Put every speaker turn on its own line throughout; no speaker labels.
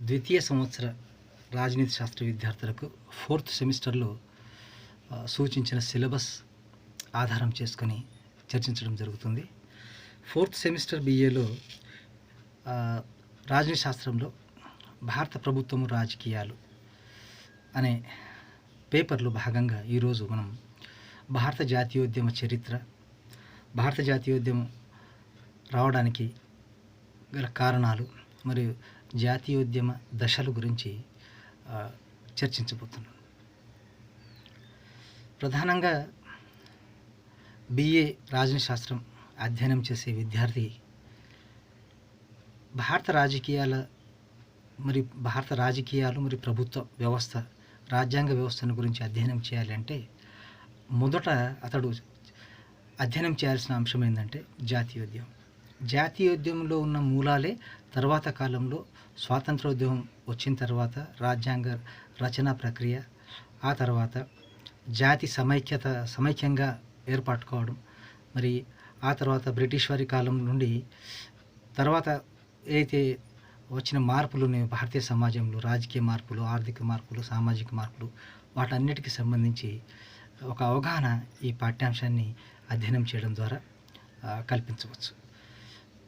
ద్వితీయ సంవత్సర రాజనీతి శాస్త్ర విద్యార్థులకు ఫోర్త్ సెమిస్టర్లో సూచించిన సిలబస్ ఆధారం చేసుకొని చర్చించడం జరుగుతుంది. ఫోర్త్ సెమిస్టర్ బిఏలో రాజనీతి శాస్త్రంలో భారత ప్రభుత్వము రాజకీయాలు అనే పేపర్లో భాగంగా ఈరోజు మనం భారత జాతీయోద్యమ చరిత్ర, భారత జాతీయోద్యమం రావడానికి గల కారణాలు మరియు జాతీయోద్యమ దశల గురించి చర్చించబోతున్నాం. ప్రధానంగా బిఏ రాజనీతి శాస్త్రం అధ్యయనం చేసే విద్యార్థి భారత రాజకీయాలు మరియు ప్రభుత్వ వ్యవస్థ, రాజ్యాంగ వ్యవస్థను గురించి అధ్యయనం చేయాలంటే మొదట అతడు అధ్యయనం చేయాల్సిన అంశం ఏంటంటే జాతీయోద్యమం. జాతీయోద్యమంలో ఉన్న మూలాలే తర్వాత కాలంలో స్వాతంత్రోద్యమం వచ్చిన తర్వాత రాజ్యాంగ రచనా ప్రక్రియ, ఆ తర్వాత జాతి సమైక్యంగా ఏర్పాటుకోవడం, మరి ఆ తర్వాత బ్రిటిష్ వారి కాలం నుండి తర్వాత ఏదైతే వచ్చిన మార్పులు భారతీయ సమాజంలో రాజకీయ మార్పులు, ఆర్థిక మార్పులు, సామాజిక మార్పులు, వాటన్నిటికీ సంబంధించి ఒక అవగాహన ఈ పాఠ్యాంశాన్ని అధ్యయనం చేయడం ద్వారా కల్పించవచ్చు.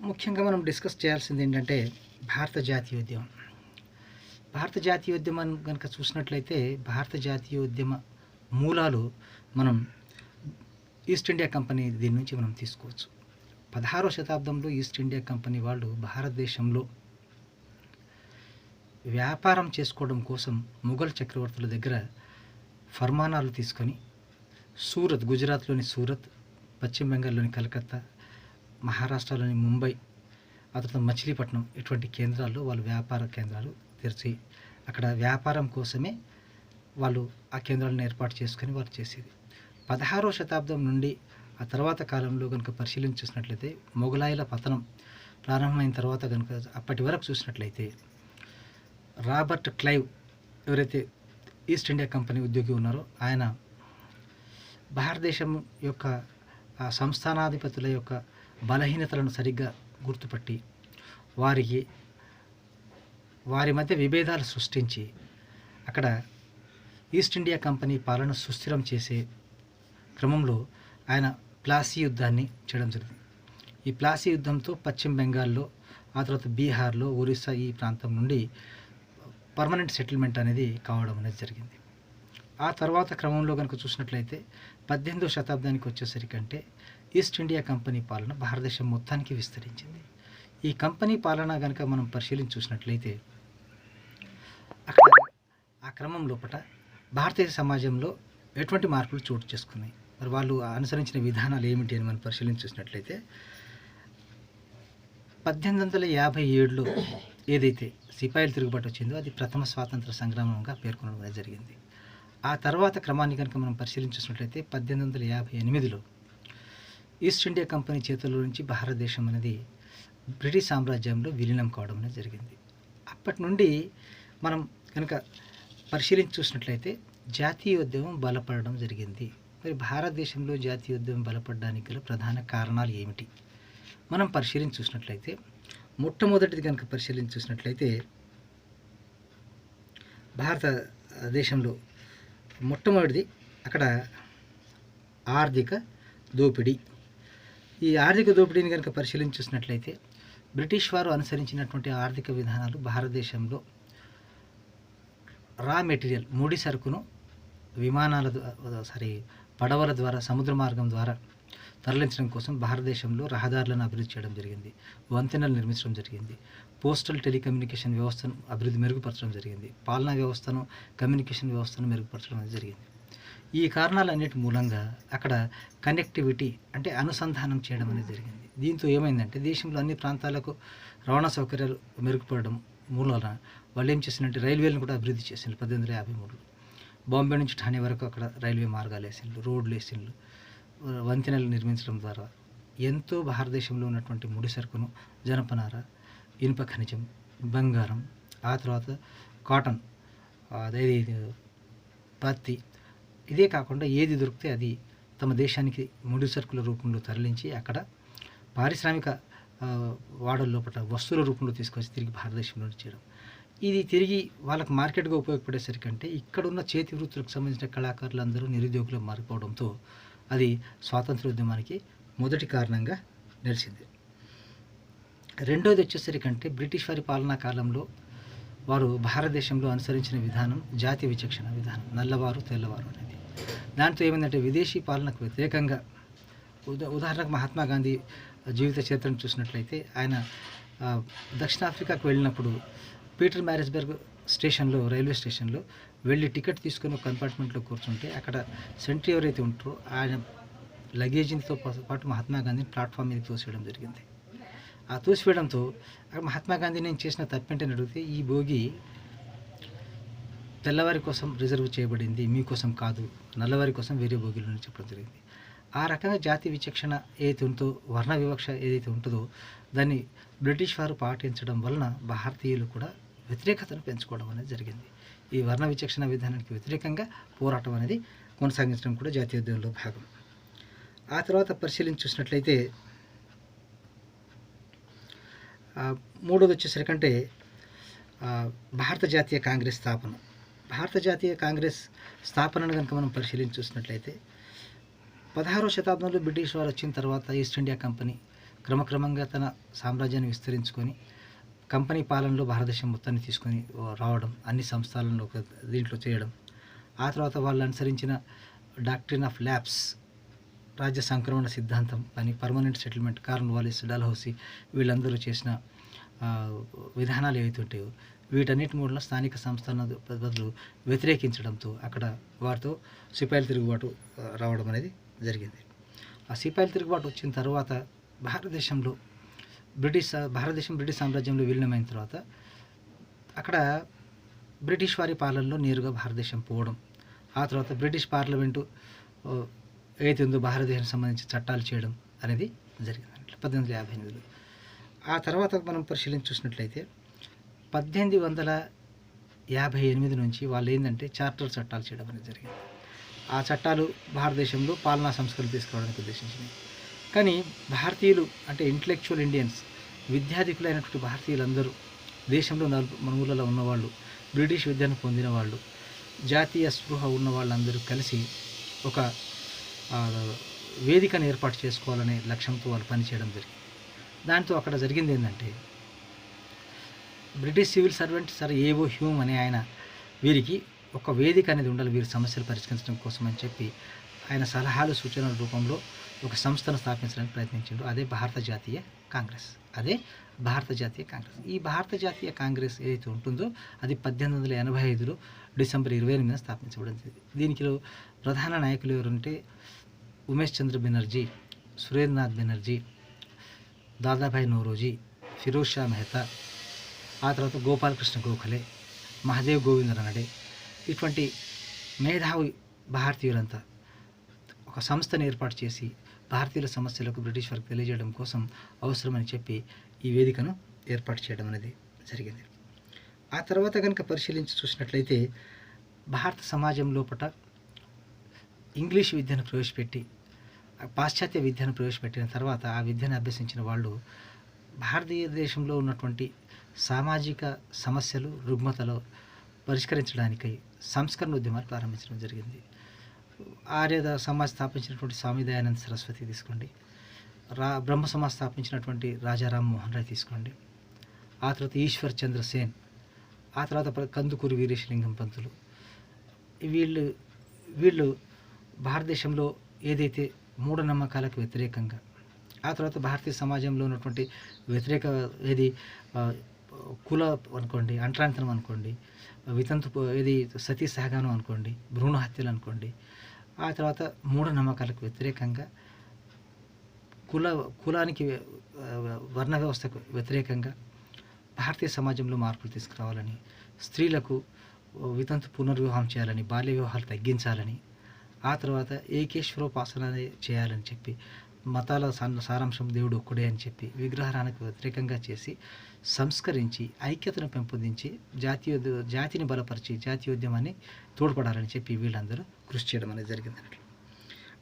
ముఖ్యంగా మనం డిస్కస్ చేయాల్సింది ఏంటంటే భారత జాతీయోద్యమం. భారత జాతీయోద్యమం కనుక చూసినట్లయితే భారత జాతీయోద్యమ మూలాలు మనం ఈస్ట్ ఇండియా కంపెనీ దీని నుంచి మనం తీసుకోవచ్చు. 16వ శతాబ్దంలో ఈస్ట్ ఇండియా కంపెనీ వాళ్ళు భారతదేశంలో వ్యాపారం చేసుకోవడం కోసం ముఘల్ చక్రవర్తుల దగ్గర ఫర్మానాలు తీసుకొని సూరత్, గుజరాత్లోని సూరత్, పశ్చిమ బెంగాల్లోని కలకత్తా, మహారాష్ట్రలోని ముంబై, ఆ తర్వాత మచిలీపట్నం ఇటువంటి కేంద్రాల్లో వాళ్ళు వ్యాపార కేంద్రాలు తెరిచి అక్కడ వ్యాపారం కోసమే వాళ్ళు ఆ కేంద్రాలను ఏర్పాటు చేసుకొని వారు చేసేది. 16వ శతాబ్దం నుండి ఆ తర్వాత కాలంలో కనుక పరిశీలించి చూసినట్లయితే మొఘలాయుల పతనం ప్రారంభమైన తర్వాత కనుక అప్పటి వరకు చూసినట్లయితే రాబర్ట్ క్లైవ్ ఎవరైతే ఈస్ట్ ఇండియా కంపెనీ ఉద్యోగి ఉన్నారో ఆయన భారతదేశం యొక్క సంస్థానాధిపతుల యొక్క బలహీనతలను సరిగ్గా గుర్తుపట్టి వారి మధ్య విభేదాలు సృష్టించి అక్కడ ఈస్ట్ ఇండియా కంపెనీ పాలన సుస్థిరం చేసే క్రమంలో ఆయన ప్లాసీ యుద్ధాన్ని చేయడం జరిగింది. ఈ ప్లాసీ యుద్ధంతో పశ్చిమ బెంగాల్లో, ఆ తర్వాత బీహార్లో, ఒరిస్సా ఈ ప్రాంతం నుండి పర్మనెంట్ సెటిల్మెంట్ అనేది కావడం అనేది జరిగింది. ఆ తర్వాత క్రమంలో కనుక చూసినట్లయితే 18వ శతాబ్దానికి వచ్చేసరికంటే ఈస్ట్ ఇండియా కంపెనీ పాలన భారతదేశం మొత్తానికి విస్తరించింది. ఈ కంపెనీ పాలన కనుక మనం పరిశీలించి చూసినట్లయితే అక్కడ ఆ క్రమం లోపల భారతీయ సమాజంలో ఎటువంటి మార్పులు చోటు చేసుకున్నాయి, మరి వాళ్ళు అనుసరించిన విధానాలు ఏమిటి అని మనం పరిశీలించి చూసినట్లయితే 1857లో ఏదైతే సిపాయిల తిరుగుబాటు వచ్చిందో అది ప్రథమ స్వాతంత్ర సంగ్రామంగా పేర్కొనడం జరిగింది. ఆ తర్వాత క్రమాన్ని కనుక మనం పరిశీలించి చూసినట్లయితే 1858లో ఈస్ట్ ఇండియా కంపెనీ చేతుల్లో నుంచి భారతదేశం అనేది బ్రిటిష్ సామ్రాజ్యంలో విలీనం కావడం అనేది జరిగింది. అప్పటి నుండి మనం కనుక పరిశీలించి చూసినట్లయితే జాతీయోద్యమం బలపడడం జరిగింది. మరి భారతదేశంలో జాతీయోద్యమం బలపడడానికి గల ప్రధాన కారణాలు ఏమిటి మనం పరిశీలించి చూసినట్లయితే మొట్టమొదటిది కనుక పరిశీలించి చూసినట్లయితే భారతదేశంలో మొట్టమొదటిది అక్కడ ఆర్థిక దోపిడీ. ఈ ఆర్థిక దోపిడీని కనుక పరిశీలించి చూసినట్లయితే బ్రిటిష్ వారు అనుసరించినటువంటి ఆర్థిక విధానాలు భారతదేశంలో రా మెటీరియల్, ముడి సరుకును పడవల ద్వారా, సముద్ర మార్గం ద్వారా తరలించడం కోసం భారతదేశంలో రహదారులను అభివృద్ధి చేయడం జరిగింది, వంతెనలు నిర్మించడం జరిగింది, పోస్టల్ టెలికమ్యూనికేషన్ వ్యవస్థను మెరుగుపరచడం జరిగింది, పాలనా వ్యవస్థను, కమ్యూనికేషన్ వ్యవస్థను మెరుగుపరచడం అనేది జరిగింది. ఈ కారణాలన్నిటి మూలంగా అక్కడ కనెక్టివిటీ అంటే అనుసంధానం చేయడం అనేది జరిగింది. దీంతో ఏమైందంటే దేశంలో అన్ని ప్రాంతాలకు రవాణా సౌకర్యాలు మెరుగుపడడం మూలన వాళ్ళు ఏం చేసినట్టు రైల్వేలను కూడా అభివృద్ధి చేసిండ్రు. 1853లో బాంబే నుంచి ఠానే వరకు అక్కడ రైల్వే మార్గాలు వేసిండ్రు, రోడ్లు వేసిండ్రు, వంతెనలు నిర్మించడం ద్వారా ఎంతో భారతదేశంలో ఉన్నటువంటి ముడి సరుకును, జనపనార, ఇనుప ఖనిజం, బంగారం, ఆ తర్వాత కాటన్, అదేది పత్తి, ఇదే కాకుండా ఏది దొరికితే అది తమ దేశానికి ముడి సరుకుల రూపంలో తరలించి అక్కడ పారిశ్రామిక వాడల లోపల వస్తువుల రూపంలో తీసుకొచ్చి తిరిగి భారతదేశంలో చేయడం. ఇది తిరిగి వాళ్ళకి మార్కెట్గా ఉపయోగపడేసరికంటే ఇక్కడున్న చేతి వృత్తులకు సంబంధించిన కళాకారులందరూ నిరుద్యోగులు మారిపోవడంతో అది స్వాతంత్రోద్యమానికి మొదటి కారణంగా నిలిచింది. రెండోది వచ్చేసరికంటే బ్రిటిష్ వారి పాలనా కాలంలో వారు భారతదేశంలో అనుసరించిన విధానం జాతి విచక్షణ విధానం, నల్లవారు తెల్లవారు అనేది. దాంతో ఏమైందంటే విదేశీ పాలనకు వ్యతిరేకంగా ఉదాహరణకు మహాత్మా గాంధీ జీవిత చరిత్రను చూసినట్లయితే ఆయన దక్షిణాఫ్రికాకు వెళ్ళినప్పుడు పీటర్ మ్యారిస్బర్గ్ స్టేషన్లో, రైల్వే స్టేషన్లో వెళ్ళి టికెట్ తీసుకొని ఒక కంపార్ట్మెంట్లో కూర్చుంటే అక్కడ సెంట్రీ ఎవరైతే ఉంటారో ఆయన లగేజీతో పాటు మహాత్మా గాంధీని ప్లాట్ఫామ్ మీద తోసేయడం జరిగింది. ఆ తోసివేయడంతో మహాత్మా గాంధీ నేను చేసిన తప్పేంటని అడిగితే ఈ భోగి తెల్లవారి కోసం రిజర్వ్ చేయబడింది, మీకోసం కాదు, నల్లవారి కోసం వేరే భోగిలో అని చెప్పడం జరిగింది. ఆ రకంగా జాతి విచక్షణ ఏదైతే ఉందో, వర్ణ వివక్ష ఏదైతే ఉంటుందో దాన్ని బ్రిటిష్ వారు పాటించడం వలన భారతీయులు కూడా వ్యతిరేకతను పెంచుకోవడం అనేది జరిగింది. ఈ వర్ణ విచక్షణ విధానానికి వ్యతిరేకంగా పోరాటం అనేది కొనసాగించడం కూడా జాతీయోద్యమంలో భాగం. ఆ తర్వాత పరిశీలించి చూసినట్లయితే మూడోది వచ్చేసరికంటే భారత జాతీయ కాంగ్రెస్ స్థాపన. భారత జాతీయ కాంగ్రెస్ స్థాపనను కనుక మనం పరిశీలించి చూసినట్లయితే 16వ శతాబ్దంలో బ్రిటిష్ వారు వచ్చిన తర్వాత ఈస్ట్ ఇండియా కంపెనీ క్రమక్రమంగా తన సామ్రాజ్యాన్ని విస్తరించుకొని కంపెనీ పాలనలో భారతదేశం మొత్తాన్ని తీసుకొని రావడం, అన్ని సంస్థలను ఒక దీంట్లో చేయడం, ఆ తర్వాత వాళ్ళు అనుసరించిన డాక్ట్రిన్ ఆఫ్ ల్యాబ్స్, రాజ్య సంక్రమణ సిద్ధాంతం అని, పర్మనెంట్ సెటిల్మెంట్, కార్న్వాలిస్, డల్హౌసీ వీళ్ళందరూ చేసిన విధానాలు ఏవైతే ఉంటాయో వీటన్నిటి మూలంలో స్థానిక సంస్థల బదులు వ్యతిరేకించడంతో అక్కడ వారితో సిపాయిల తిరుగుబాటు రావడం అనేది జరిగింది. ఆ సిపాయిల తిరుగుబాటు వచ్చిన తర్వాత భారతదేశం బ్రిటిష్ సామ్రాజ్యంలో విలీనమైన తర్వాత అక్కడ బ్రిటిష్ వారి పాలనలో నేరుగా భారతదేశం పోవడం, ఆ తర్వాత బ్రిటిష్ పార్లమెంటు ఏదైతే ఉందో భారతదేశానికి సంబంధించి చట్టాలు చేయడం అనేది జరిగింది 1858లో. ఆ తర్వాత మనం పరిశీలించి చూసినట్లయితే 1858 నుంచి వాళ్ళు ఏంటంటే చార్టర్ చట్టాలు చేయడం అనేది జరిగింది. ఆ చట్టాలు భారతదేశంలో పాలనా సంస్కరణ తీసుకురావడానికి ఉద్దేశించినవి. కానీ భారతీయులు అంటే ఇంటలెక్చువల్ ఇండియన్స్, విద్యాధికులైనటువంటి భారతీయులందరూ, దేశంలో నలుమూలలో ఉన్నవాళ్ళు, బ్రిటిష్ విద్యను పొందిన వాళ్ళు, జాతీయ స్పృహ ఉన్న వాళ్ళందరూ కలిసి ఒక వేదికను ఏర్పాటు చేసుకోవాలనే లక్ష్యంతో వాళ్ళు పనిచేయడం జరిగింది. దాంతో అక్కడ జరిగింది ఏంటంటే బ్రిటిష్ సివిల్ సర్వెంట్ సర్ ఏవో హ్యూమ్ అనే ఆయన వీరికి ఒక వేదిక అనేది ఉండాలి వీరి సమస్యలు పరిష్కరించడం కోసం అని చెప్పి ఆయన సలహాలు సూచనల రూపంలో ఒక సంస్థను స్థాపించడానికి ప్రయత్నించాడు. అదే భారత జాతీయ కాంగ్రెస్. ఈ భారత జాతీయ కాంగ్రెస్ ఏదైతే ఉంటుందో అది 1885లో డిసెంబర్ 28న స్థాపించబడింది. దీనికి ప్రధాన నాయకులు ఎవరంటే ఉమేష్ చంద్ర బెనర్జీ, సురేంద్రనాథ్ బెనర్జీ, దాదాభాయ్ నౌరోజీ, ఫిరోజ్ షా మెహతా, ఆ తర్వాత గోపాలకృష్ణ గోఖలే, మహదేవ్ గోవింద రానడే, ఇటువంటి మేధావి భారతీయులంతా ఒక సంస్థను ఏర్పాటు చేసి భారతీయుల సమస్యలకు బ్రిటిష్ వారికి తెలియజేయడం కోసం అవసరమని చెప్పి ఈ వేదికను ఏర్పాటు చేయడం అనేది జరిగింది. ఆ తర్వాత కనుక పరిశీలించి చూసినట్లయితే భారత సమాజం లోపల ఇంగ్లీష్ విద్యను ప్రవేశపెట్టి పాశ్చాత్య విద్యను ప్రవేశపెట్టిన తర్వాత ఆ విద్యను అభ్యసించిన వాళ్ళు భారతదేశంలో ఉన్నటువంటి సామాజిక సమస్యలు, రుగ్మతలు పరిష్కరించడానికై సంస్కరణ ఉద్యమాలు ప్రారంభించడం జరిగింది. ఆర్య సమాజ్ స్థాపించినటువంటి స్వామి దయానంద సరస్వతి తీసుకోండి, బ్రహ్మ సమాజ్ స్థాపించినటువంటి రాజారాం మోహన్ రాయ్ తీసుకోండి, ఆ తర్వాత ఈశ్వర్ చంద్ర సేన్, ఆ తర్వాత కందుకూరి వీరేశలింగం పంతులు, వీళ్ళు భారతదేశంలో ఏదైతే మూఢనమ్మకాలకు వ్యతిరేకంగా, ఆ తర్వాత భారతీయ సమాజంలో ఉన్నటువంటి వ్యతిరేక కుల అనుకోండి, అంటరాంతనం అనుకోండి, వితంతు సతీ సహగానం అనుకోండి, భ్రూణ హత్యలు అనుకోండి, ఆ తర్వాత మూఢనమ్మకాలకు వ్యతిరేకంగా కులానికి వర్ణ వ్యవస్థకు వ్యతిరేకంగా భారతీయ సమాజంలో మార్పులు తీసుకురావాలని, స్త్రీలకు వితంతు పునర్వివాహం చేయాలని, బాల్య వివాహాలు తగ్గించాలని, ఆ తర్వాత ఏకేశ్వరోపాసన చేయాలని చెప్పి, మతాల సారాంశం దేవుడు ఒక్కడే అని చెప్పి విగ్రహానికి వ్యతిరేకంగా చేసి సంస్కరించి ఐక్యతను పెంపొందించి జాతిని బలపరిచి జాతీయోద్యమాన్ని తోడ్పడాలని చెప్పి వీళ్ళందరూ కృషి చేయడం అనేది జరిగింది అన్నట్లు.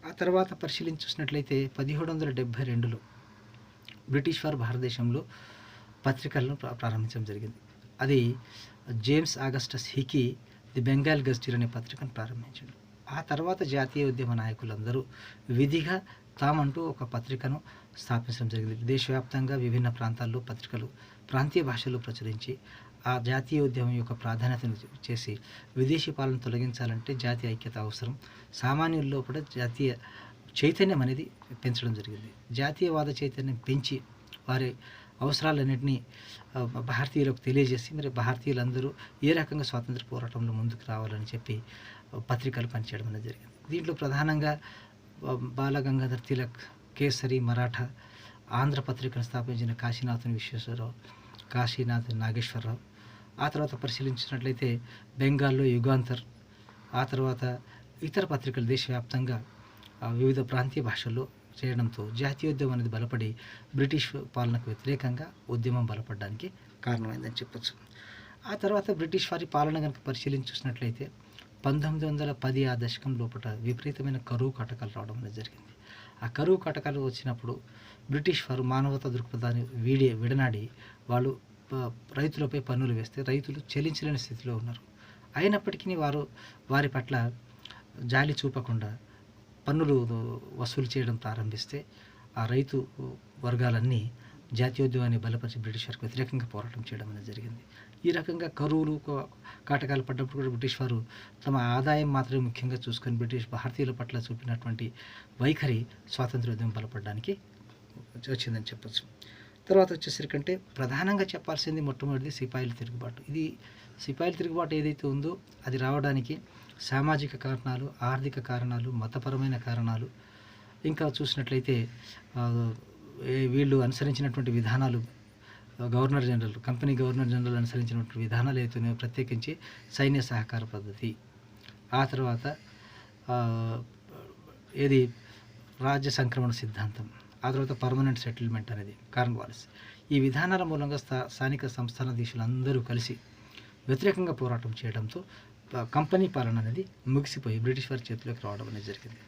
ఆ తర్వాత పరిశీలించి చూసినట్లయితే 1772లో బ్రిటిష్ వారు భారతదేశంలో పత్రికలను ప్రారంభించడం జరిగింది. అది James Augustus hickey the Bengal గజెటీర్ అనే పత్రికను ప్రారంభించాడు. ఆ తర్వాత జాతీయ ఉద్యమ నాయకులందరూ విధిగా తామంటూ ఒక పత్రికను స్థాపించడం జరిగింది. దేశవ్యాప్తంగా విభిన్న ప్రాంతాల్లో పత్రికలు ప్రాంతీయ భాషల్లో ప్రచురించి ఆ జాతీయ ఉద్యమం యొక్క ప్రాధాన్యతను చేసి విదేశీ పాలన తొలగించాలంటే జాతీయ ఐక్యత అవసరం, సామాన్యుల్లో కూడా జాతీయ చైతన్యం అనేది పెంచడం జరిగింది. జాతీయవాద చైతన్యం పెంచి వారి అవసరాలన్నింటినీ భారతీయులకు తెలియజేసి మరి భారతీయులందరూ ఏ రకంగా స్వాతంత్ర పోరాటంలో ముందుకు రావాలని చెప్పి పత్రికలు పనిచేయడం అనేది జరిగింది. దీంట్లో ప్రధానంగా బాలగంగాధర్ తిలక్, కేసరి, మరాఠా, ఆంధ్ర పత్రికను స్థాపించిన కాశీనాథన్ విశ్వేశ్వరరావు, కాశీనాథన్ నాగేశ్వరరావు. ఆ తర్వాత పరిశీలించినట్లయితే బెంగాల్లో యుగాంతర్, ఆ తర్వాత ఇతర పత్రికలు దేశవ్యాప్తంగా వివిధ ప్రాంతీయ భాషల్లో చేయడంతో జాతీయోద్యమం అనేది బలపడి బ్రిటిష్ పాలనకు వ్యతిరేకంగా ఉద్యమం బలపడడానికి కారణమైందని చెప్పొచ్చు. ఆ తర్వాత బ్రిటిష్ వారి పాలన కనుక పరిశీలించి చూసినట్లయితే 1910 ఆ దశకం లోపల విపరీతమైన కరువు కాటకాలు రావడం అనేది జరిగింది. ఆ కరువు కాటకాలు వచ్చినప్పుడు బ్రిటిష్ వారు మానవతా దృక్పథాన్ని విడనాడి వాళ్ళు రైతులపై పన్నులు వేస్తే రైతులు చెల్లించలేని స్థితిలో ఉన్నారు. అయినప్పటికీ వారి పట్ల జాలి చూపకుండా పన్నులు వసూలు చేయడం ప్రారంభిస్తే ఆ రైతు వర్గాలన్నీ జాతీయోద్యమాన్ని బలపరిచి బ్రిటిష్ వారికి వ్యతిరేకంగా పోరాటం చేయడం అనేది జరిగింది. ఈ రకంగా కరువులు కాటకాలు పడ్డప్పుడు కూడా బ్రిటిష్ వారు తమ ఆదాయం మాత్రమే ముఖ్యంగా చూసుకొని బ్రిటిష్ భారతీయుల పట్ల చూపినటువంటి వైఖరి స్వాతంత్రోద్యమం బలపడడానికి వచ్చిందని చెప్పచ్చు. తర్వాత వచ్చేసరికంటే ప్రధానంగా చెప్పాల్సింది మొట్టమొదటిది సిపాయిల తిరుగుబాటు. ఇది సిపాయిల తిరుగుబాటు ఏదైతే ఉందో అది రావడానికి సామాజిక కారణాలు, ఆర్థిక కారణాలు, మతపరమైన కారణాలు, ఇంకా చూసినట్లయితే వీళ్ళు అనుసరించినటువంటి విధానాలు, కంపెనీ గవర్నర్ జనరల్ అనుసరించినటువంటి విధానాలు ఏవైతే ప్రత్యేకించి సైన్య సహకార పద్ధతి, ఆ తర్వాత ఏది రాజ్య సంక్రమణ సిద్ధాంతం, ఆ తర్వాత పర్మనెంట్ సెటిల్మెంట్ అనేది కార్న్వాలిస్. ఈ విధానాల మూలంగా స్థానిక సంస్థానాధీశులందరూ కలిసి వ్యతిరేకంగా పోరాటం చేయడంతో కంపెనీ పాలన అనేది ముగిసిపోయి బ్రిటిష్ వారి చేతిలోకి రావడం అనేది జరిగింది.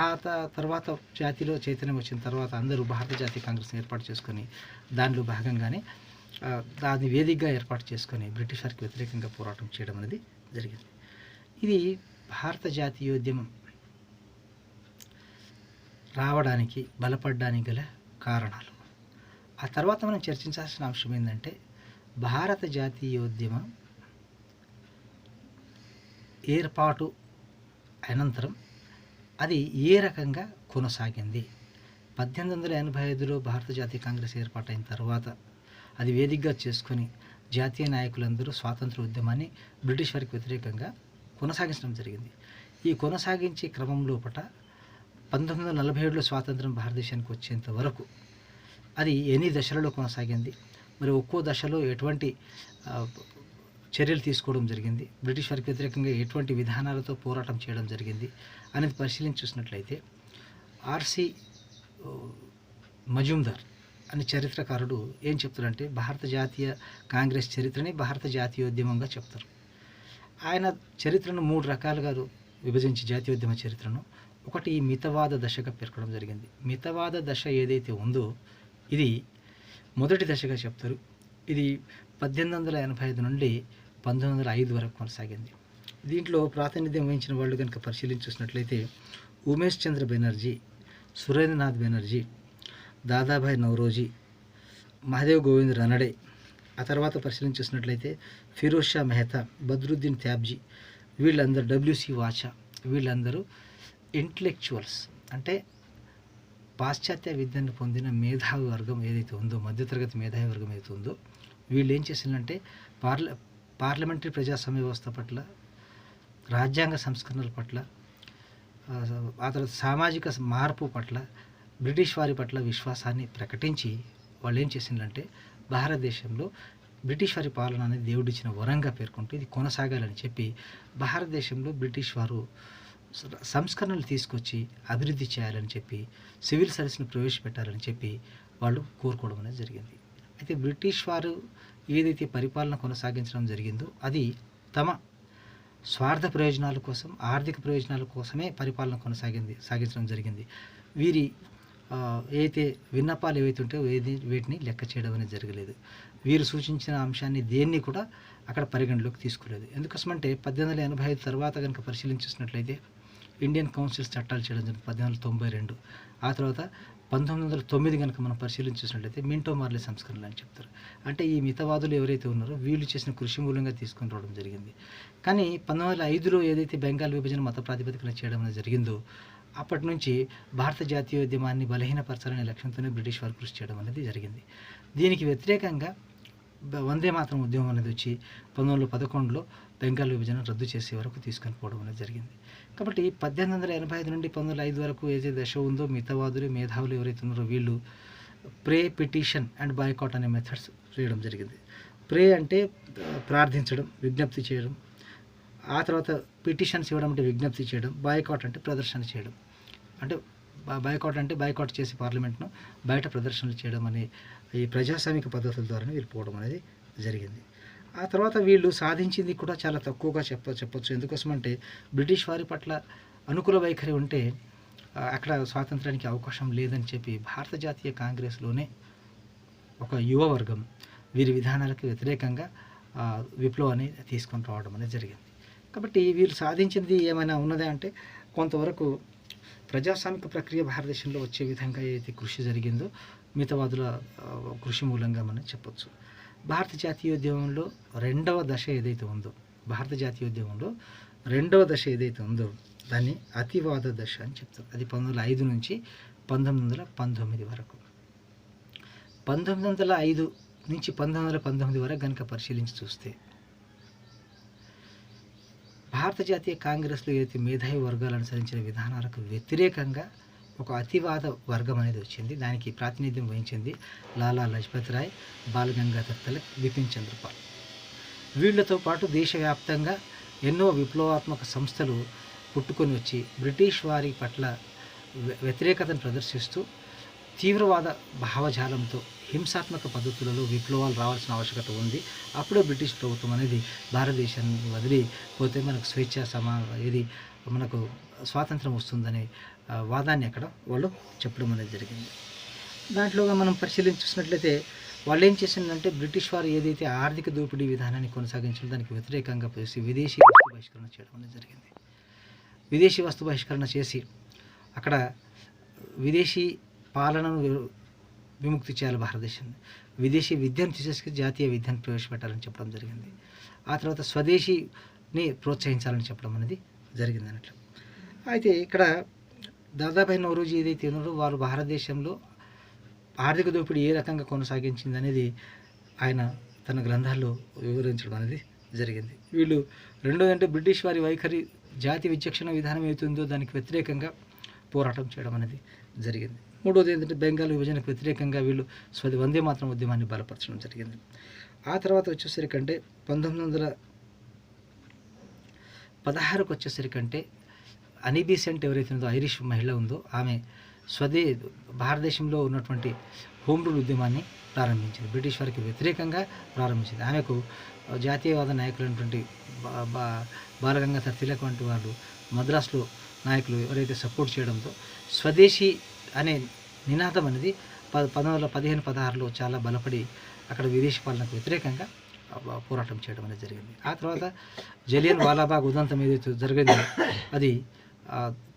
ఆ తర్వాత జాతిలో చైతన్యం వచ్చిన తర్వాత అందరూ భారత జాతీయ కాంగ్రెస్ని ఏర్పాటు చేసుకొని దానిలో భాగంగానే దాన్ని వేదికగా ఏర్పాటు చేసుకొని బ్రిటిష్ వారికి వ్యతిరేకంగా పోరాటం చేయడం అనేది జరిగింది. ఇది భారత జాతీయోద్యమం రావడానికి బలపడడానికి గల కారణాలు. ఆ తర్వాత మనం చర్చించాల్సిన అంశం ఏంటంటే భారత జాతీయోద్యమం ఏర్పాటు అనంతరం అది ఏ రకంగా కొనసాగింది. 1885లో భారత జాతీయ కాంగ్రెస్ ఏర్పాటైన తర్వాత అది వేదికగా చేసుకొని జాతీయ నాయకులందరూ స్వాతంత్ర ఉద్యమాన్ని బ్రిటిష్ వారికి వ్యతిరేకంగా కొనసాగించడం జరిగింది. ఈ కొనసాగించే క్రమం లోపల 1947లో స్వాతంత్రం భారతదేశానికి వచ్చేంత వరకు అది ఎన్ని దశలలో కొనసాగింది, మరి ఒక్కో దశలో ఎటువంటి చర్యలు తీసుకోవడం జరిగింది, బ్రిటిష్ వారికి వ్యతిరేకంగా ఎటువంటి విధానాలతో పోరాటం చేయడం జరిగింది అనేది పరిశీలించి చూసినట్లయితే ఆర్సి మజుందార్ అనే చరిత్రకారుడు ఏం చెప్తారంటే భారత జాతీయ కాంగ్రెస్ చరిత్రని భారత జాతీయోద్యమంగా చెప్తారు. ఆయన చరిత్రను 3 రకాలుగా విభజించి జాతీయోద్యమ చరిత్రను ఒకటి మితవాద దశగా పేర్కొనడం జరిగింది. మితవాద దశ ఏదైతే ఉందో ఇది మొదటి దశగా చెప్తారు. ఇది 1885 నుండి 1905 వరకు కొనసాగింది. దీంట్లో ప్రాతినిధ్యం వహించిన వాళ్ళు కనుక పరిశీలించి చూసినట్లయితే ఉమేష్ చంద్ర బెనర్జీ, సురేంద్రనాథ్ బెనర్జీ, దాదాభాయ్ నౌరోజీ, మహదేవ్ గోవింద్ రనడే. ఆ తర్వాత పరిశీలించి చూసినట్లయితే ఫిరోజ్ షా మెహతా, బద్రుద్దీన్ త్యాబ్జీ, వీళ్ళందరూ డబ్ల్యూసి వాచా, వీళ్ళందరూ ఇంటలెక్చువల్స్ అంటే పాశ్చాత్య విద్యను పొందిన మేధావి వర్గం ఏదైతే ఉందో, మధ్యతరగతి మేధావి వర్గం ఏదైతే ఉందో వీళ్ళు ఏం చేసిందంటే పార్లమెంటరీ ప్రజాస్వామ్య వ్యవస్థ పట్ల, రాజ్యాంగ సంస్కరణల పట్ల, ఆ తర్వాత సామాజిక మార్పు పట్ల బ్రిటిష్ వారి పట్ల విశ్వాసాన్ని ప్రకటించి వాళ్ళు ఏం చేసిందంటే భారతదేశంలో బ్రిటిష్ వారి పాలన అనేది దేవుడిచ్చిన వరంగా పేర్కొంటూ ఇది కొనసాగాలని చెప్పి భారతదేశంలో బ్రిటిష్ వారు సంస్కరణలు తీసుకొచ్చి అభివృద్ధి చేయాలని చెప్పి సివిల్ సర్వీస్ను ప్రవేశపెట్టాలని చెప్పి వాళ్ళు కోరుకోవడం అనేది జరిగింది. అయితే బ్రిటిష్ వారు ఏదైతే పరిపాలన కొనసాగించడం జరిగిందో అది తమ స్వార్థ ప్రయోజనాల కోసం, ఆర్థిక ప్రయోజనాల కోసమే పరిపాలన సాగించడం జరిగింది. వీరి ఏదైతే విన్నపాలు ఏవైతే ఉంటాయో వీటిని లెక్క చేయడం అనేది జరగలేదు. వీరు సూచించిన అంశాన్ని దేన్ని కూడా అక్కడ పరిగణలోకి తీసుకోలేదు. ఎందుకోసమంటే 1885 తర్వాత కనుక పరిశీలించినట్లయితే ఇండియన్ కౌన్సిల్స్ చట్టాలు చేయడం జరిగింది 1892. ఆ తర్వాత 1909 కనుక మనం పరిశీలించినట్లయితే మింటో మార్లే సంస్కరణలు అని చెప్తారు. అంటే ఈ మితవాదులు ఎవరైతే ఉన్నారో వీళ్ళు చేసిన కృషి మూలంగా తీసుకొని రావడం జరిగింది. కానీ 1905లో ఏదైతే బెంగాల్ విభజన మత ప్రాతిపదికన చేయడం అనేది జరిగిందో అప్పటి నుంచి భారత జాతీయోద్యమాన్ని బలహీనపరచాలనే లక్ష్యంతోనే బ్రిటిష్ వారు కృషి చేయడం అనేది జరిగింది. దీనికి వ్యతిరేకంగా వందే మాతరం ఉద్యమం అనేది వచ్చి 1911లో బెంగాల్ విభజన రద్దు చేసే వరకు తీసుకొని పోవడం అనేది జరిగింది. కాబట్టి 1885 నుండి 1905 వరకు ఏదైతే దశ ఉందో మితవాదులు మేధావులు ఎవరైతే ఉన్నారో వీళ్ళు ప్రే, పిటిషన్ అండ్ బాయ్కాట్ అనే మెథడ్స్ చేయడం జరిగింది. ప్రే అంటే ప్రార్థించడం, విజ్ఞప్తి చేయడం. ఆ తర్వాత పిటిషన్స్ ఇవ్వడం అంటే విజ్ఞప్తి చేయడం. బాయ్కాట్ అంటే ప్రదర్శన చేయడం. అంటే బాయ్కాట్ చేసి పార్లమెంట్ను బయట ప్రదర్శనలు చేయడం అనే ఈ ప్రజాస్వామిక పద్ధతుల ద్వారా వీళ్ళు పోవడం అనేది జరిగింది. ఆ తర్వాత వీళ్ళు సాధించింది కూడా చాలా తక్కువగా చెప్పొచ్చు. ఎందుకోసమంటే బ్రిటిష్ వారి పట్ల అనుకూల వైఖరి ఉంటే అక్కడ స్వాతంత్రానికి అవకాశం లేదని చెప్పి భారత జాతీయ కాంగ్రెస్లోనే ఒక యువ వర్గం వీరి విధానాలకు వ్యతిరేకంగా విప్లవాన్ని తీసుకొని రావడం అనేది జరిగింది. కాబట్టి వీళ్ళు సాధించింది ఏమైనా ఉన్నదా అంటే కొంతవరకు ప్రజాస్వామిక ప్రక్రియ భారతదేశంలో వచ్చే విధంగా ఏదైతే కృషి జరిగిందో మితవాదుల కృషి మూలంగా మనం చెప్పొచ్చు. భారత జాతీయోద్యమంలో రెండవ దశ ఏదైతే ఉందో దాన్ని అతివాద దశ అని చెప్తారు. అది 1905 నుంచి 1919 వరకు. 1905 నుంచి 1919 వరకు కనుక పరిశీలించి చూస్తే భారత జాతీయ కాంగ్రెస్లో ఏదైతే మేధావి వర్గాలు అనుసరించిన విధానాలకు వ్యతిరేకంగా ఒక అతివాద వర్గం అనేది వచ్చింది. దానికి ప్రాతినిధ్యం వహించింది లాలా లజపత్ రాయ్, బాల్ గంగాధర్ తిలక్, బిపిన్ చంద్రపాల్. వీళ్లతో పాటు దేశవ్యాప్తంగా ఎన్నో విప్లవాత్మక సంస్థలు పుట్టుకొని వచ్చి బ్రిటిష్ వారి పట్ల వ్యతిరేకతను ప్రదర్శిస్తూ తీవ్రవాద భావజాలంతో హింసాత్మక పద్ధతులలో విప్లవాలు రావాల్సిన ఆవశ్యకత ఉంది. అప్పుడే బ్రిటిష్ ప్రభుత్వం అనేది భారతదేశాన్ని వదిలిపోతే మనకు మనకు స్వాతంత్రం వస్తుందనే వాదాన్ని అక్కడ వాళ్ళు చెప్పడం అనేది జరిగింది. దాంట్లోగా మనం పరిశీలించినట్లయితే వాళ్ళు ఏం చేసిందంటే బ్రిటిష్ వారు ఏదైతే ఆర్థిక దోపిడీ విధానాన్ని కొనసాగించిన దానికి వ్యతిరేకంగా చేసి విదేశీ వస్తు బహిష్కరణ చేయడం అనేది జరిగింది. విదేశీ వస్తు బహిష్కరణ చేసి అక్కడ విదేశీ పాలనను విముక్తి చేయాలి భారతదేశాన్ని, విదేశీ విద్యను తీసేసి జాతీయ విద్యను ప్రవేశపెట్టాలని చెప్పడం జరిగింది. ఆ తర్వాత స్వదేశీని ప్రోత్సహించాలని చెప్పడం అనేది జరిగింది అన్నట్లు. అయితే ఇక్కడ దాదాపు నౌరోజీ ఏదైతే ఉన్నారో వారు భారతదేశంలో ఆర్థిక దోపిడీ ఏ రకంగా కొనసాగించింది అనేది ఆయన తన గ్రంథాల్లో వివరించడం అనేది జరిగింది. వీళ్ళు రెండోదంటే బ్రిటిష్ వారి వైఖరి జాతి విచక్షణ విధానం ఏతుందో దానికి వ్యతిరేకంగా పోరాటం చేయడం అనేది జరిగింది. మూడోది ఏంటంటే బెంగాల్ విభజనకు వ్యతిరేకంగా వీళ్ళు వందే మాతరం ఉద్యమాన్ని బలపరచడం జరిగింది. ఆ తర్వాత వచ్చేసరికంటే 1916కు వచ్చేసరికంటే అనీ బీసెంట్ ఎవరైతే ఉందో ఐరిష్ మహిళ ఉందో ఆమె భారతదేశంలో ఉన్నటువంటి హోమ్ రూల్ ఉద్యమాన్ని ప్రారంభించింది. బ్రిటిష్ వారికి వ్యతిరేకంగా ప్రారంభించింది. ఆమెకు జాతీయవాద నాయకులైనటువంటి బాలగంగాధర్ తిలక్ వంటి వాళ్ళు మద్రాసులో నాయకులు ఎవరైతే సపోర్ట్ చేయడంతో స్వదేశీ అనే నినాదం అనేది 1915-16లో చాలా బలపడి అక్కడ విదేశీ పాలనకు వ్యతిరేకంగా పోరాటం చేయడం అనేది జరిగింది. ఆ తర్వాత జలియన్ వాలాబాగ్ ఉదంతం ఏదైతే జరిగిందో అది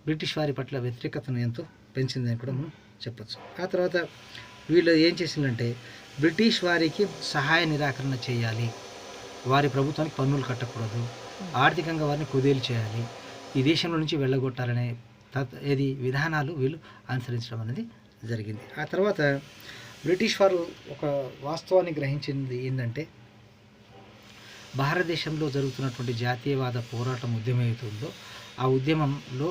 బ్రిటిష్ వారి పట్ల వ్యతిరేకతను ఎంతో పెంచిందని కూడా మనం చెప్పచ్చు. ఆ తర్వాత వీళ్ళు ఏం చేసిందంటే బ్రిటిష్ వారికి సహాయ నిరాకరణ చేయాలి, వారి ప్రభుత్వానికి పన్నులు కట్టకూడదు, ఆర్థికంగా వారిని కుదేలు చేయాలి, ఈ దేశంలో నుంచి వెళ్ళగొట్టాలనే విధానాలు వీళ్ళు అనుసరించడం అనేది జరిగింది. ఆ తర్వాత బ్రిటిష్ వారు ఒక వాస్తవాన్ని గ్రహించింది ఏంటంటే భారతదేశంలో జరుగుతున్నటువంటి జాతీయవాద పోరాటం ఉద్యమం అవుతుందో ఆ ఉద్యమంలో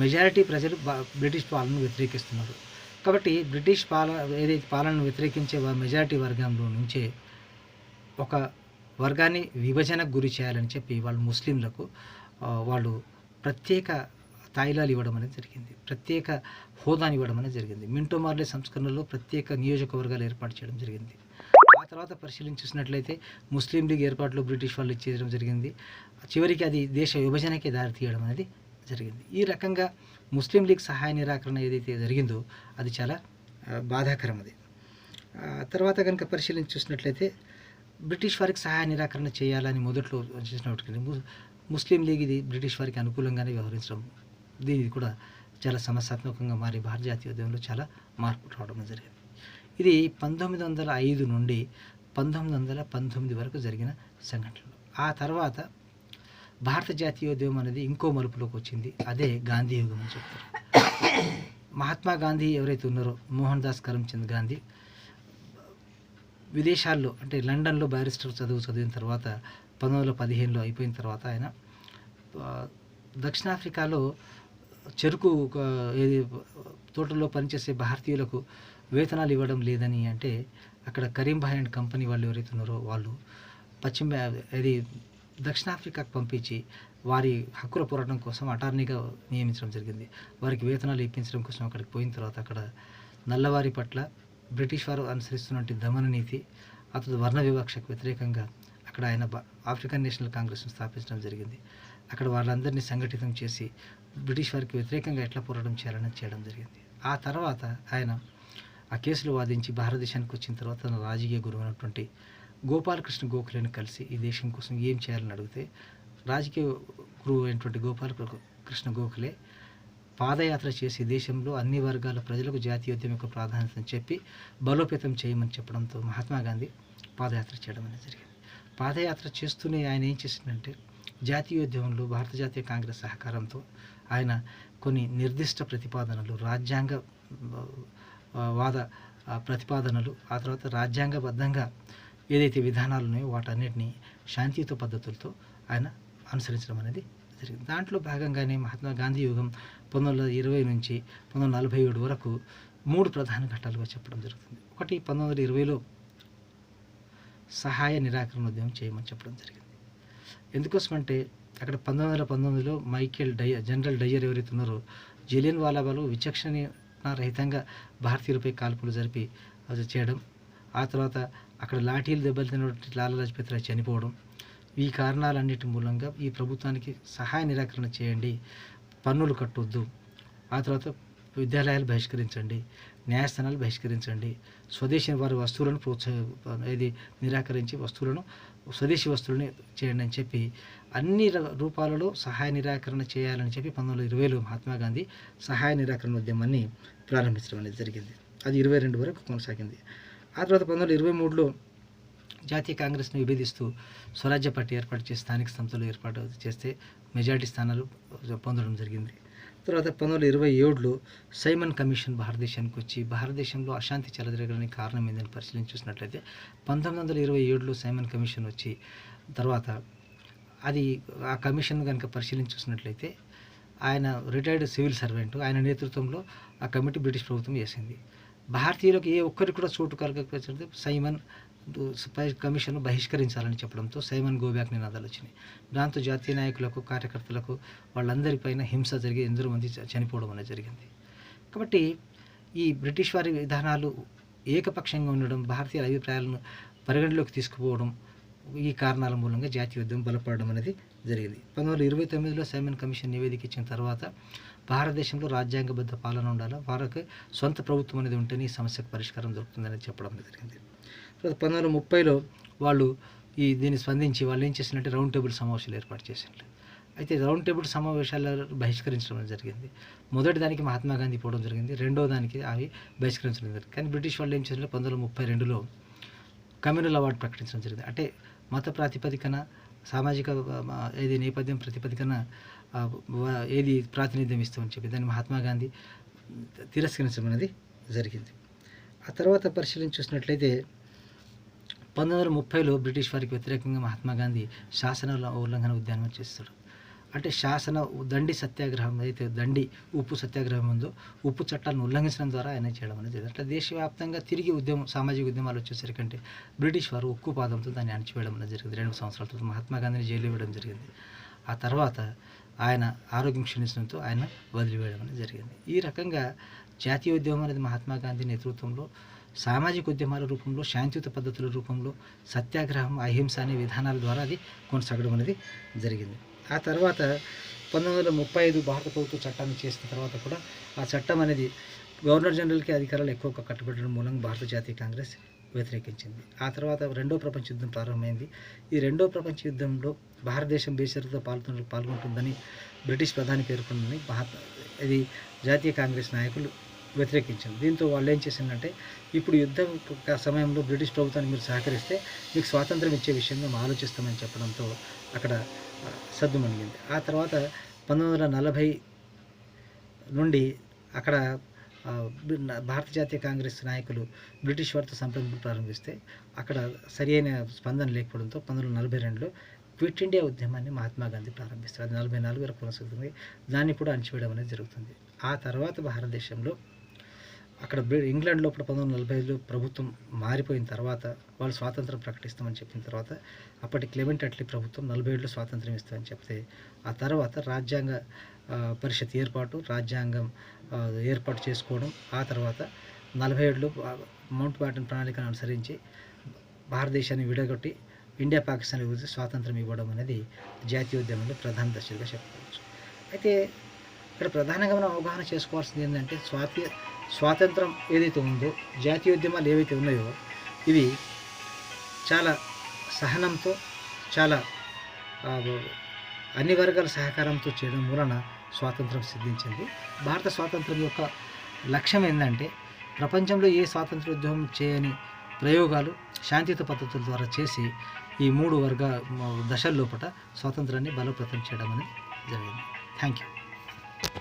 మెజారిటీ ప్రజలు బ్రిటిష్ పాలనను వ్యతిరేకిస్తున్నారు. కాబట్టి బ్రిటిష్ ఏదైతే పాలనను వ్యతిరేకించే మెజారిటీ వర్గంలో నుంచే ఒక వర్గాన్ని విభజనకు గురి చేయాలని చెప్పి వాళ్ళు ముస్లింలకు వాళ్ళు ప్రత్యేక తాయిలాలు ఇవ్వడం అనేది జరిగింది, ప్రత్యేక హోదాని ఇవ్వడం అనేది జరిగింది. మింటో మార్లే సంస్కరణలో ప్రత్యేక నియోజకవర్గాలు ఏర్పాటు చేయడం జరిగింది. ఆ తర్వాత పరిశీలించినట్లయితే ముస్లిం లీగ్ ఏర్పాటులో బ్రిటిష్ వాళ్ళు ఇచ్చేయడం జరిగింది. చివరికి అది దేశ విభజనకే దారి తీయడం అనేది జరిగింది. ఈ రకంగా ముస్లిం లీగ్ సహాయ నిరాకరణ ఏదైతే జరిగిందో అది చాలా బాధాకరం. అది తర్వాత కనుక పరిశీలించి చూసినట్లయితే బ్రిటిష్ వారికి సహాయ నిరాకరణ చేయాలని మొదట్లో చేసినప్పటికీ ముస్లిం లీగ్ ఇది బ్రిటిష్ వారికి అనుకూలంగానే వ్యవహరించడం, దీనికి కూడా చాలా సమస్యాత్మకంగా మారి భారత జాతీయోద్యమంలో చాలా మార్పు రావడం జరిగింది. ఇది 1905 నుండి 1919 వరకు జరిగిన సంఘటనలు. ఆ తర్వాత భారత జాతీయోద్యమం అనేది ఇంకో మలుపులోకి వచ్చింది. అదే గాంధీ యుగం అని చెప్తారు. మహాత్మా గాంధీ ఎవరైతే ఉన్నారో, మోహన్ దాస్ కరమ్చంద్ గాంధీ విదేశాల్లో అంటే లండన్లో బ్యారిస్టర్ చదివిన తర్వాత 1915లో అయిపోయిన తర్వాత ఆయన దక్షిణాఫ్రికాలో చెరుకు ఏది తోటల్లో పనిచేసే భారతీయులకు వేతనాలు ఇవ్వడం లేదని అంటే అక్కడ కరీంభాయ్ అండ్ కంపెనీ వాళ్ళు ఎవరైతే ఉన్నారో వాళ్ళు ఇది దక్షిణాఫ్రికాకు పంపించి వారి హక్కుల పోరాటం కోసం అటార్నీగా నియమించడం జరిగింది. వారికి వేతనాలు ఇప్పించడం కోసం అక్కడికి పోయిన తర్వాత అక్కడ నల్లవారి పట్ల బ్రిటిష్ వారు అనుసరిస్తున్నటువంటి దమన నీతి, అతడు వర్ణ వివక్షకు వ్యతిరేకంగా అక్కడ ఆయన ఆఫ్రికన్ నేషనల్ కాంగ్రెస్ను స్థాపించడం జరిగింది. అక్కడ వాళ్ళందరినీ సంఘటితం చేసి బ్రిటిష్ వారికి వ్యతిరేకంగా ఎట్లా పోరాటం చేయాలని చేయడం జరిగింది. ఆ తర్వాత ఆయన ఆ కేసులు వాదించి భారతదేశానికి వచ్చిన తర్వాత తన రాజకీయ గురువు అయినటువంటి గోపాలకృష్ణ గోఖలేని కలిసి ఈ దేశం కోసం ఏం చేయాలని అడిగితే రాజకీయ గురువు అయినటువంటి గోపాలకృష్ణ గోఖలే పాదయాత్ర చేసి దేశంలో అన్ని వర్గాల ప్రజలకు జాతీయోద్యమం యొక్క ప్రాధాన్యతను చెప్పి బలోపేతం చేయమని చెప్పడంతో మహాత్మా గాంధీ పాదయాత్ర చేయడం అనేది జరిగింది. పాదయాత్ర చేస్తూనే ఆయన ఏం చేసిందంటే జాతీయోద్యమంలో భారత జాతీయ కాంగ్రెస్ సహకారంతో ఆయన కొన్ని నిర్దిష్ట ప్రతిపాదనలు, రాజ్యాంగ వాద ప్రతిపాదనలు, ఆ తర్వాత రాజ్యాంగబద్ధంగా ఏదైతే విధానాలు ఉన్నాయో వాటన్నిటిని శాంతియుత పద్ధతులతో ఆయన అనుసరించడం అనేది జరిగింది. దాంట్లో భాగంగానే మహాత్మా గాంధీ యుగం 1920 నుంచి 1947 వరకు 3 ప్రధాన ఘట్టాలుగా చెప్పడం జరుగుతుంది. ఒకటి 1920లో సహాయ నిరాకరణ ఉద్యమం చేయమని చెప్పడం జరిగింది. ఎందుకోసమంటే అక్కడ 1919లో జనరల్ డయ్యర్ ఎవరైతే ఉన్నారో జలియన్ వాలాబాగ్లో విచక్షణ రహితంగా భారతీయులపై కాల్పులు జరిపి అది చేయడం, ఆ తర్వాత అక్కడ లాఠీలు దెబ్బతిన్నటువంటి లాలా లజపత్ రాయ్ చనిపోవడం, ఈ కారణాలన్నిటి మూలంగా ఈ ప్రభుత్వానికి సహాయ నిరాకరణ చేయండి, పన్నులు కట్టొద్దు, ఆ తర్వాత విద్యాలయాలు బహిష్కరించండి, న్యాయస్థానాలు బహిష్కరించండి, స్వదేశీ వారి వస్తువులను నిరాకరించి స్వదేశీ వస్తువులని చేయండి అని చెప్పి అన్ని రూపాలలో సహాయ నిరాకరణ చేయాలని చెప్పి 1920లో మహాత్మా గాంధీ సహాయ నిరాకరణ ఉద్యమాన్ని ప్రారంభించడం అనేది జరిగింది. అది 22 వరకు కొనసాగింది. ఆ తర్వాత 1923లో జాతీయ కాంగ్రెస్ను విభేదిస్తూ స్వరాజ్య పార్టీ ఏర్పాటు చేసి స్థానిక సంస్థలు ఏర్పాటు చేస్తే మెజారిటీ స్థానాలు పొందడం జరిగింది. తర్వాత 1927లో సైమన్ కమిషన్ భారతదేశానికి వచ్చి భారతదేశంలో అశాంతి చెలరేగడానికి కారణం ఏందని పరిశీలించి చూసినట్లయితే 1927లో సైమన్ కమిషన్ వచ్చి తర్వాత అది ఆ కమిషన్ కనుక పరిశీలించి చూసినట్లయితే ఆయన రిటైర్డ్ సివిల్ సర్వెంట్, ఆయన నేతృత్వంలో ఆ కమిటీ బ్రిటిష్ ప్రభుత్వం చేసింది. భారతీయులకు ఏ ఒక్కరికి కూడా చోటు కలగకపోతే సైమన్ కమిషన్ బహిష్కరించాలని చెప్పడంతో సైమన్ గోబ్యాక్ నినాదాలు వచ్చినాయి. దాంతో జాతీయ నాయకులకు, కార్యకర్తలకు వాళ్ళందరిపైన హింస జరిగి ఎందరో మంది చనిపోవడం అనేది జరిగింది. కాబట్టి ఈ బ్రిటిష్ వారి విధానాలు ఏకపక్షంగా ఉండడం, భారతీయుల అభిప్రాయాలను పరిగణలోకి తీసుకుపోవడం, ఈ కారణాల మూలంగా జాతీయోద్యమం బలపడడం అనేది జరిగింది. 1929లో సైమన్ కమిషన్ నివేదిక ఇచ్చిన తర్వాత భారతదేశంలో రాజ్యాంగబద్ధ పాలన ఉండాలి, వారికి సొంత ప్రభుత్వం అనేది ఉంటేనే ఈ సమస్యకు పరిష్కారం దొరుకుతుందని చెప్పడం జరిగింది. తర్వాత 1930లో వాళ్ళు దీన్ని స్పందించి వాళ్ళు ఏం చేసినట్టే రౌండ్ టేబుల్ సమావేశాలు ఏర్పాటు చేసినారు. అయితే రౌండ్ టేబుల్ సమావేశాలు బహిష్కరించడం జరిగింది. మొదటి దానికి మహాత్మా గాంధీ పోవడం జరిగింది, రెండో దానికి అవి బహిష్కరించడం జరిగింది. కానీ బ్రిటిష్ వాళ్ళు ఏం చేసినారు, 1932లో కమ్యూనల్ అవార్డు ప్రకటించడం జరిగింది. అంటే మత ప్రాతిపదికన, సామాజిక నేపథ్యం ప్రతిపదికన ప్రాతినిధ్యం ఇస్తామని చెప్పి దాన్ని మహాత్మా గాంధీ తిరస్కరించడం అనేది జరిగింది. ఆ తర్వాత పరిశీలించి చూసినట్లయితే 1930లో బ్రిటిష్ వారికి వ్యతిరేకంగా మహాత్మా గాంధీ శాసన ఉల్లంఘన ఉద్యమం చేస్తాడు. అంటే దండి సత్యాగ్రహం అయితే దండి ఉప్పు సత్యాగ్రహం ఉందో ఉప్పు చట్టాలను ఉల్లంఘించడం ద్వారా ఆయన చేయడం అనేది జరిగింది. అట్లా దేశవ్యాప్తంగా తిరిగి సామాజిక ఉద్యమాలు వచ్చేసరికంటే బ్రిటిష్ వారు ఉక్కు పాదంతో దాన్ని అణిచివేయడం అనేది జరిగింది. 2 సంవత్సరాల తర్వాత మహాత్మా గాంధీని జైలు ఇవ్వడం జరిగింది. ఆ తర్వాత ఆయన ఆరోగ్యం క్షీణించడంతో ఆయన వదిలివేయడం అనేది జరిగింది. ఈ రకంగా జాతీయోద్యమం అనేది మహాత్మా గాంధీ నేతృత్వంలో సామాజిక ఉద్యమాల రూపంలో, శాంతియుత పద్ధతుల రూపంలో, సత్యాగ్రహం, అహింస అనే విధానాల ద్వారా అది కొనసాగడం అనేది జరిగింది. ఆ తర్వాత 1935 భారత ప్రభుత్వ చట్టాన్ని చేసిన తర్వాత కూడా ఆ చట్టం అనేది గవర్నర్ జనరల్కి అధికారాలు ఎక్కువగా కట్టుబెట్టడం మూలంగా భారత జాతీయ కాంగ్రెస్ వ్యతిరేకించింది. ఆ తర్వాత రెండో ప్రపంచ యుద్ధం ప్రారంభమైంది. ఈ రెండో ప్రపంచ యుద్ధంలో భారతదేశం బేషరతుగా పాల్గొంటుందని బ్రిటిష్ ప్రధాని పేర్కొందని ఇది జాతీయ కాంగ్రెస్ నాయకులు వ్యతిరేకించింది. దీంతో వాళ్ళు ఏం చేసిందంటే, ఇప్పుడు యుద్ధం సమయంలో బ్రిటిష్ ప్రభుత్వానికి మీరు సహకరిస్తే మీకు స్వాతంత్రం ఇచ్చే విషయంగా మేము ఆలోచిస్తామని చెప్పడంతో అక్కడ సద్దుమణిగింది. ఆ తర్వాత 1940 నుండి అక్కడ భారత జాతీయ కాంగ్రెస్ నాయకులు బ్రిటిష్ వారితో సంప్రదింపులు ప్రారంభిస్తే అక్కడ సరి అయిన స్పందన లేకపోవడంతో 1942లో క్విట్ ఇండియా ఉద్యమాన్ని మహాత్మా గాంధీ ప్రారంభిస్తారు. అది 44 వరకు కొనసాగుతుంది. దాన్ని కూడా అణచివేయడం అనేది జరుగుతుంది. ఆ తర్వాత భారతదేశంలో అక్కడ ఇంగ్లాండ్ లోపల 1945లో ప్రభుత్వం మారిపోయిన తర్వాత వాళ్ళు స్వాతంత్రం ప్రకటిస్తామని చెప్పిన తర్వాత అప్పటి క్లెమెంట్ అట్లీ ప్రభుత్వం 47లో స్వాతంత్రం ఇస్తామని చెప్తే ఆ తర్వాత రాజ్యాంగ పరిషత్ రాజ్యాంగం ఏర్పాటు చేసుకోవడం, ఆ తర్వాత 47లో మౌంట్ బాటన్ ప్రణాళికను అనుసరించి భారతదేశాన్ని విడగొట్టి ఇండియా పాకిస్తాన్ గురించి స్వాతంత్రం ఇవ్వడం అనేది జాతీయోద్యమంలో ప్రధాన దశలుగా చెప్పుకోవచ్చు. అయితే ఇక్కడ ప్రధానంగా మనం అవగాహన చేసుకోవాల్సింది ఏంటంటే, స్వాతంత్రం ఏదైతే ఉందో, జాతీయోద్యమాలు ఏవైతే ఉన్నాయో ఇవి చాలా సహనంతో, చాలా అన్ని వర్గాల సహకారంతో చేయడం మూలన స్వాతంత్రం సిద్ధించింది. భారత స్వాతంత్రం యొక్క లక్ష్యం ఏంటంటే, ప్రపంచంలో ఏ స్వాతంత్ర ఉద్యమం చేయని ప్రయోగాలు శాంతియుత పద్ధతుల ద్వారా చేసి ఈ 3 దశల లోపల స్వాతంత్రాన్ని బలోపేతం చేయడం అనేది జరిగింది. Thank you.